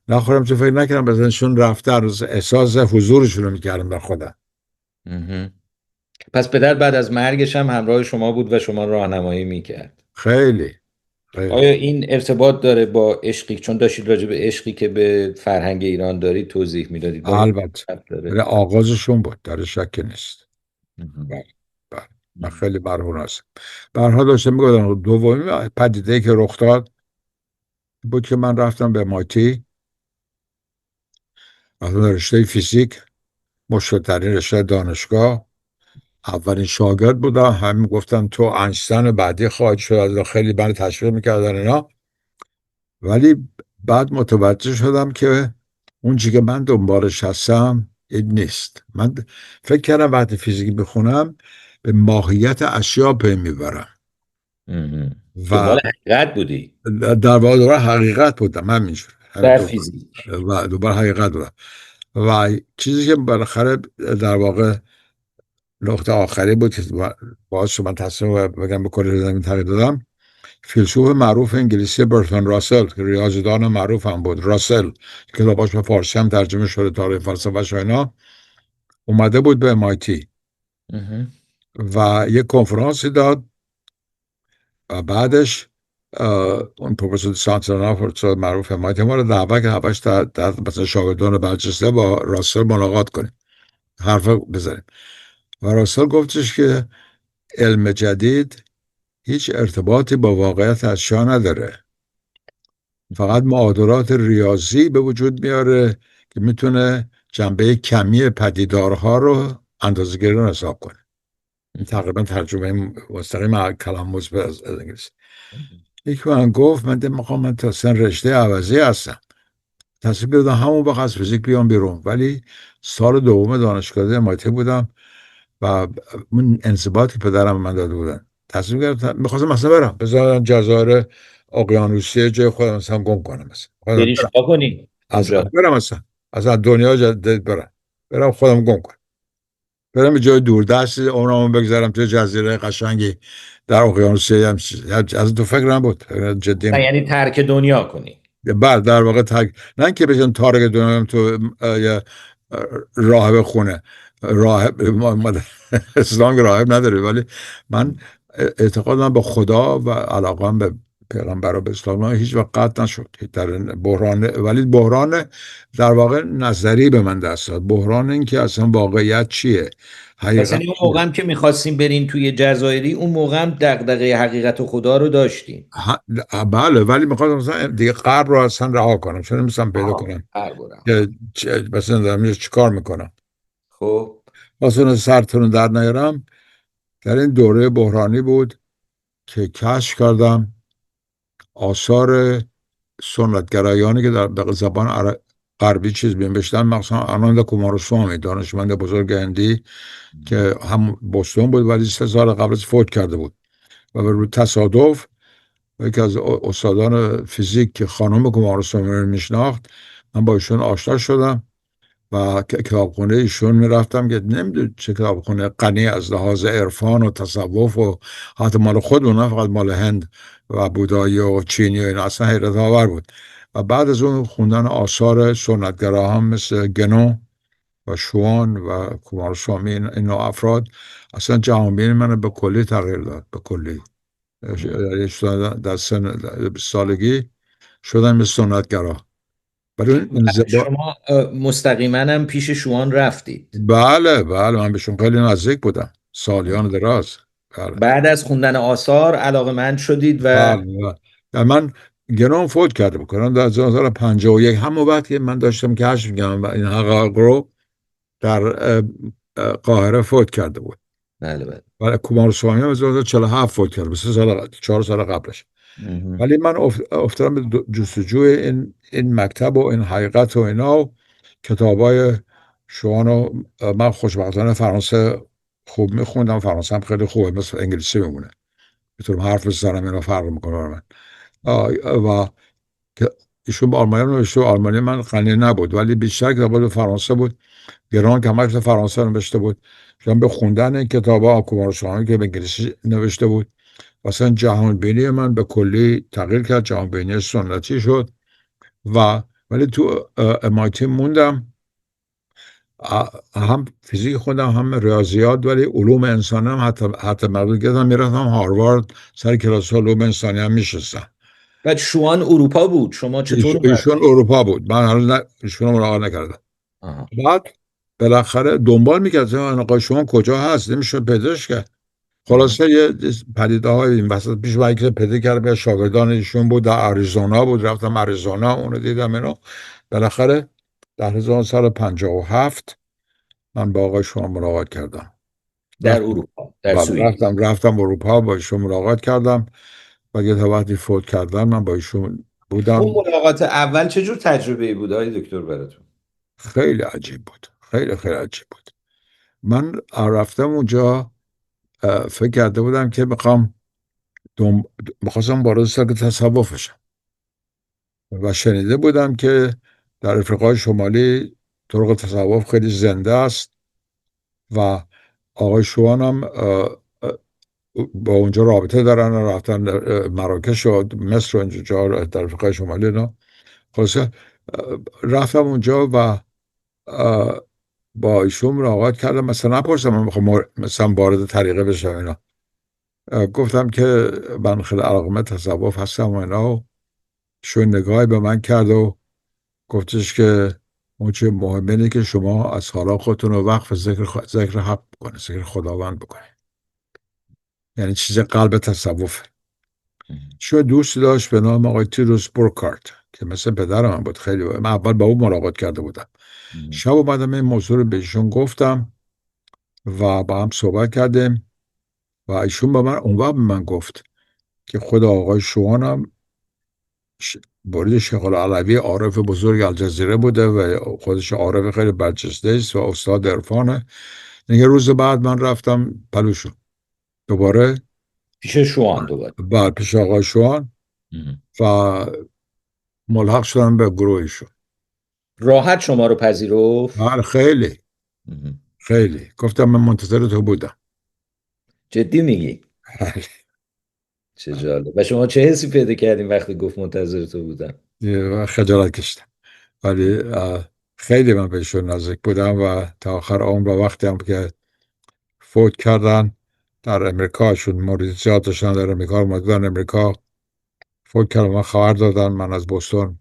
Speaker 3: نخورم، چون فکر نکردم بزنشون رفته، روز احساس حضورشون رو میکردم در خودم.
Speaker 2: پس پدر بعد از مرگش هم همراه شما بود و شما راهنمایی میکرد.
Speaker 3: خیلی خیلی.
Speaker 2: آیا این ارتباط داره با عشقی، چون داشتید راجع به عشقی که به فرهنگ ایران دارید توضیح میدادید؟
Speaker 3: البته
Speaker 2: داره؟
Speaker 3: ولی آغازشون بود، در شکی نیست.
Speaker 2: مهم.
Speaker 3: بله بله. من خیلی مرهون هستم. به هر حال داشتم میگفتم دومی پدیده‌ای که رخ داد بود که من رفتم به مایتی، رفتم در رشته فیزیک، مشهورترین رشته دانشگاه. اولین شاگرد بودم، همین گفتن تو اینشتین بعدی خواهد شد، خیلی من تشویق میکردن اینا. ولی بعد متوجه شدم که اون چیزی که من دنبالش هستم این نیست. من فکر کردم وقتی فیزیک بخونم به ماهیت اشیا پی میبرم و
Speaker 2: دنبال حقیقت بودی
Speaker 3: در واقع دوباره حقیقت بودم، همینجور
Speaker 2: در فیزیک.
Speaker 3: و دوباره حقیقت بودم. و چیزی که بالاخره در واقع نقطه آخری بود که باعث شد من تصمیم بگم به کل زمین تغییر دادم، فیلسوف معروف انگلیسی برتراند راسل که ریاضیدان معروف هم بود، راسل کتاباش به فارسی هم ترجمه شده، تاریخ فلسفه و اینا، اومده بود به MIT و یک کنفرانسی داد و بعدش اون پروفسور سانتانا، پروفسور معروف MIT ما رو دعوت کرد همش در مثلا شاگردان برجسته با راسل ملاقات کنیم، حرف بزنیم. و راسل گفتش که علم جدید هیچ ارتباطی با واقعیت اشیا نداره، فقط معادلات ریاضی به وجود میاره که میتونه جنبه کمی پدیدارها رو اندازه‌گیری رو حساب کنه. این تقریبا ترجمه مستقیم کلام مثبت از انگلیسی. یکی من گفت من تا سن رشته عوضی هستم، تصمیم گرفتم همون وقت از فیزیک بیام بیرون، ولی سال دوم دانشگاه MIT بودم و اون انضباطی که پدرم من داده بودن، تصمیم گرفتم میخواستم مثلا برم بذارم جزایر اقیانوسیه جای خودم مثلا گم کنم، مثلا
Speaker 2: بری چیکار کنی اونجا؟
Speaker 3: برم مثلا دنیا جدید برم خودم گم کنم، برم به جای دوردست عمرمو بگذارم توی جزیره قشنگی در اقیانوسیه. هم از تو فکر نبود، جدی.
Speaker 2: یعنی ترک دنیا کنی؟
Speaker 3: بعد در واقع نه که بشن تارک دنیا تو راهب خونه، راهب اسلام راهب نداره، ولی من اعتقادم به خدا و علاقم به پیغمبر و به اسلام هیچ وقت قطع نشد در بحران، ولی بحران در واقع نظری به من دست داد، بحران این که اصلا واقعیت چیه، حقیقت
Speaker 2: اون موقع هم که میخواستیم برین توی جزایری، اون موقع هم دغدغه حقیقت و خدا رو داشتیم.
Speaker 3: بله، ولی میخواستم مثلا دیگه غرب رو اصلا رها کنم، چون نمیستم پیدا کنم که مثلا دارم چی کار میکنم.
Speaker 2: خب
Speaker 3: واسه سرتون در نیارم، در این دوره بحرانی بود که کشف کردم آثار سنتگرایانی که در زبان غربی چیز بینوشتن، مثلا آناند کوماراسوامی، دانشمند بزرگ هندی که هم بوستون بود ولی 3 سال قبلش فوت کرده بود و به روی تصادف یکی از استادان فیزیک که خانم کوماراسوامی رو میشناخت، من با ایشون آشنا شدم و کتابخونه ایشون میرفتم که نمیدونم چه کتابخونه غنی از لحاظ عرفان و تصوف و حتی مال خودمون، نه فقط مال هند و بودایی و چینی و این، اصلا حیرت آور بود. و بعد از اون خوندن آثار سنتگراها مثل گنو و شوان و کوماراسوامی، این افراد اصلا جهانبینی منو به کلی تغییر داد، به کلی. در سن سالگی شدن به سنتگرا.
Speaker 2: شما مستقیما هم پیش شوان رفتید؟
Speaker 3: بله من بهشون خیلی نزدیک بودم سالیان دراز. بله. بعد
Speaker 2: از خوندن آثار علاقه‌مند شدید و
Speaker 3: بله. من گنوم فوت کرده بکنم در 1951، همون وقت که من داشتم کشف می‌کردم و این حقایق رو در قاهره فوت کرده بود.
Speaker 2: بله.
Speaker 3: ولی کوماراسوامی هم 1947 فوت کرده، 4 سال قبلش.
Speaker 2: مهم.
Speaker 3: ولی من افتادم به جستجوی این مکتب و این حقیقت و اینا و کتابای شوان و من خوشبختانه فرانسه خوب میخوندم، فرانسه هم خیلی خوبه، مثل انگلیسی میمونه، میتونم حرف بزنم، اینا فرق میکنه برای من. و که ایشون به آلمانی نوشته و آلمانی من غنی نبود، ولی بیشتر کتابای فرانسه بود، گران که همش به فرانسه نوشته بود. شدم به خوندن این کتابا کومارشاهانی که به انگلیسی نوشته بود، اصلا جهان بینی من به کلی تغییر کرد، جهان بینی سنتی شد. ولی تو MIT موندم، هم فیزیک خوندم هم ریاضیات، ولی علوم انسانی هم حتی مقدور کردم، میرفتم هاروارد سر کلاس علوم انسانی هم میشستم.
Speaker 2: بعد شوان اروپا بود، شما چطور
Speaker 3: ایشون
Speaker 2: اومدید؟
Speaker 3: اروپا بود، من هنوز ایشون رو ملاقات نکردم.
Speaker 2: آها.
Speaker 3: بعد بالاخره دنبال میکردم آقای شما کجا هست، نمیشد پیداش کرد. خلاصه یه پدیده های این وسط پیش من که پیدا کردم، یه شاگردان ایشون بود در آریزونا بود، رفتم آریزونا اونو دیدم اینو. بالاخره در 1957 من با آقای شما ملاقات کردم.
Speaker 2: در
Speaker 3: رفتم
Speaker 2: اروپا، در
Speaker 3: بله،
Speaker 2: سوئیس.
Speaker 3: رفتم اروپا، با ایشون ملاقات کردم و یه تا وقتی فوت کردن من با ایشون
Speaker 2: اون
Speaker 3: بودم.
Speaker 2: ملاقات اول چه جور تجربه‌ای بود آقای دکتر براتون؟
Speaker 3: خیلی عجیب بود، خیلی خیلی عجیب بود. من رفتم اونجا، فکر کرده بودم که میخواستم وارد سلک تصوف بشم و شنیده بودم که در افریقای شمالی طرق تصوف خیلی زنده است و آقای شوان هم با اونجا رابطه دارن و رفتن مراکش و مصر و اینجا در افریقای شمالی نه. خلاصه رفتم اونجا و با ایشون ملاقات کردم، مثلا نپرسم من میخوام مثلا وارد طریقه بشم اینا. گفتم که من خیلی علاقه تصوف هستم و اینا و ایشون نگاهی به من کرد و گفتش که اون چه مهمه اینه که شما از حالا خودتون رو وقف ذکر حق بکنه، ذکر خداوند بکنه، یعنی چیز قلب تصوف. چون دوستی داشت به نام آقای تیروس بورکارت که مثل پدر من بود، خیلی من اول با اون ملاقات کرده بودم. شب اومدم این موضوع رو به ایشون گفتم و با هم صحبت کردیم و ایشون به من اون وقت به من گفت که خود آقای شوانم برید شیخ العلوی عارف بزرگ الجزیره بوده و خودش عارف خیلی برجسته است و استاد عرفانه. یه روز بعد من رفتم پلوشون دوباره،
Speaker 2: پیش شوان دوباره.
Speaker 3: بعد پیش آقای شوان و ملحق شدم به گروهشون.
Speaker 2: راحت شما رو پذیرفت؟
Speaker 3: خیلی خیلی گفتم من منتظر تو بودم.
Speaker 2: جدی میگی؟ چه جالب. و شما چه حسی پیدا کردین وقتی گفت منتظر تو بودم؟
Speaker 3: خجالت کشیدم، ولی خیلی من بهشون نزدیک بودم و تا آخر عمر و وقتی هم که فوت کردن در امریکا، چون موردی زیاد داشتن در امریکا، اومدن امریکا فوت کردن، من خبر دادن. من از بوستون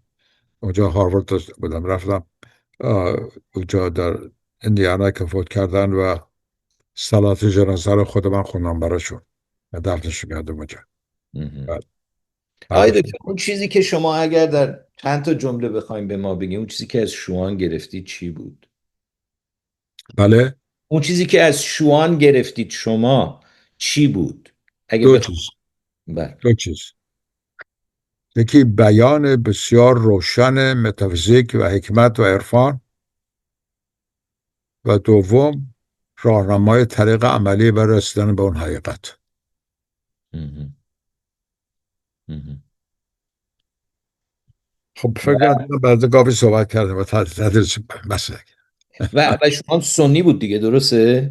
Speaker 3: اونجا هاروارد بودم، رفتم اونجا در اندیانا که فوت کردن و صلات جنازه رو خود من خوندم براشون و دفنش کردم اونجا.
Speaker 2: آقای دکتر، اون چیزی که شما اگر در چند تا جمله بخوایم به ما بگیم، اون چیزی که از شوان گرفتید چی بود؟
Speaker 3: بله،
Speaker 2: اون چیزی که از شوان گرفتید شما چی بود؟ اگه
Speaker 3: دو چیز.
Speaker 2: بله.
Speaker 3: دو چیز. یکی بیان بسیار روشن متافیزیک و حکمت و عرفان و دوم راهنمای طریق عملی برای رسیدن به اون حقیقت. خب فکر کنم بعد گاهی صحبت کردم و تدریس مسئله.
Speaker 2: و شما سنی بود دیگه، درسته؟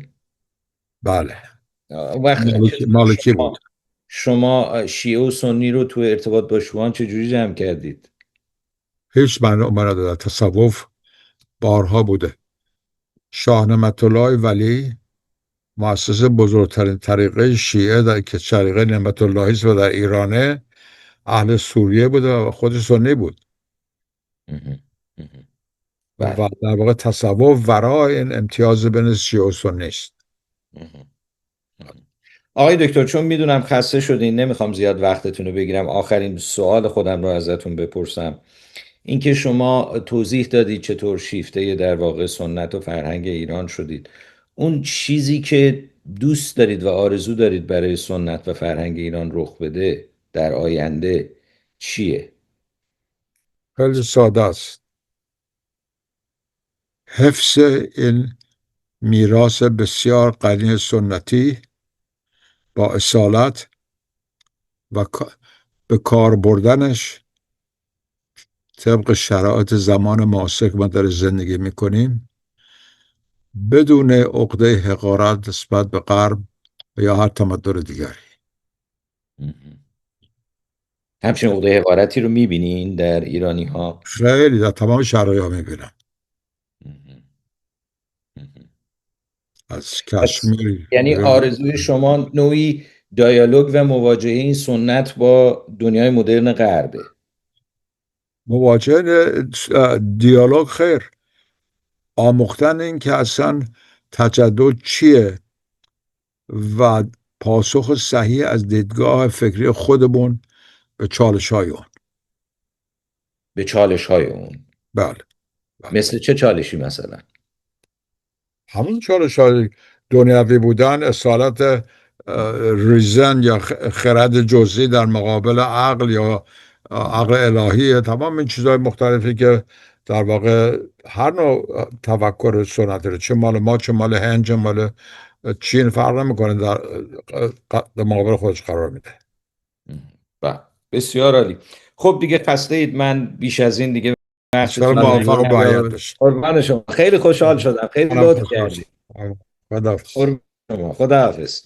Speaker 3: بله،
Speaker 2: وقت
Speaker 3: مالکی بود.
Speaker 2: شما شیعه و سنی رو تو ارتباط با شوان چجوری جمع کردید؟
Speaker 3: هیچ معنی نداره. تصوف بارها بوده. شاه نعمت الله ولی مؤسس بزرگترین طریقه شیعه در که طریقه نعمت اللهی است و در ایرانه، اهل سوریه بوده و خود سنی بود و در واقع تصوف ورای این امتیاز بین شیعه و سنی است.
Speaker 2: آقای دکتر، چون میدونم خسته شدین، نمیخوام زیاد وقتتون رو بگیرم، آخرین سوال خودم رو ازتون بپرسم. اینکه شما توضیح دادید چطور شیفته در واقع سنت و فرهنگ ایران شدید، اون چیزی که دوست دارید و آرزو دارید برای سنت و فرهنگ ایران رخ بده در آینده چیه؟
Speaker 3: خیلی ساده است. حفظ این میراث بسیار قدیم سنتی با اصالت و به کار بردنش طبق شرایط زمان معاصر که ما در زندگی میکنیم، بدون عقده حقارت نسبت به غرب یا هر تمدن دیگری.
Speaker 2: همچنین عقده حقارتی رو میبینین در ایرانی ها؟
Speaker 3: خیلی در تمام شرایط میبینم، از کشمیر.
Speaker 2: یعنی آرزوی شما نوعی دیالوگ و مواجهه این سنت با دنیای مدرن غربه؟
Speaker 3: مواجهه دیالوگ خیر، آموختن این که اصلا تجدد چیه و پاسخ صحیح از دیدگاه فکری خودمون به چالش های اون.
Speaker 2: به چالش های اون؟
Speaker 3: بله.
Speaker 2: مثل چه چالشی مثلا؟
Speaker 3: همون چالش های دنیوی بودن، اصالت ریزن یا خرد جزئی در مقابل عقل یا عقل الهی، تمام این چیزهای مختلفی که در واقع هر نوع تفکر سنتی رو، چه مال ما چه مال هند چه مال چین، فرق نمیکنه، در مقابل خودش قرار میده.
Speaker 2: بسیار عالی. خب دیگه خسته اید، من بیش از این دیگه
Speaker 3: بسیار موفق و باید بشید.
Speaker 2: قربان شما، خیلی خوشحال شدم، خیلی لطف کردید.
Speaker 3: خدا حافظ.
Speaker 2: قربان شما، خدا حافظ.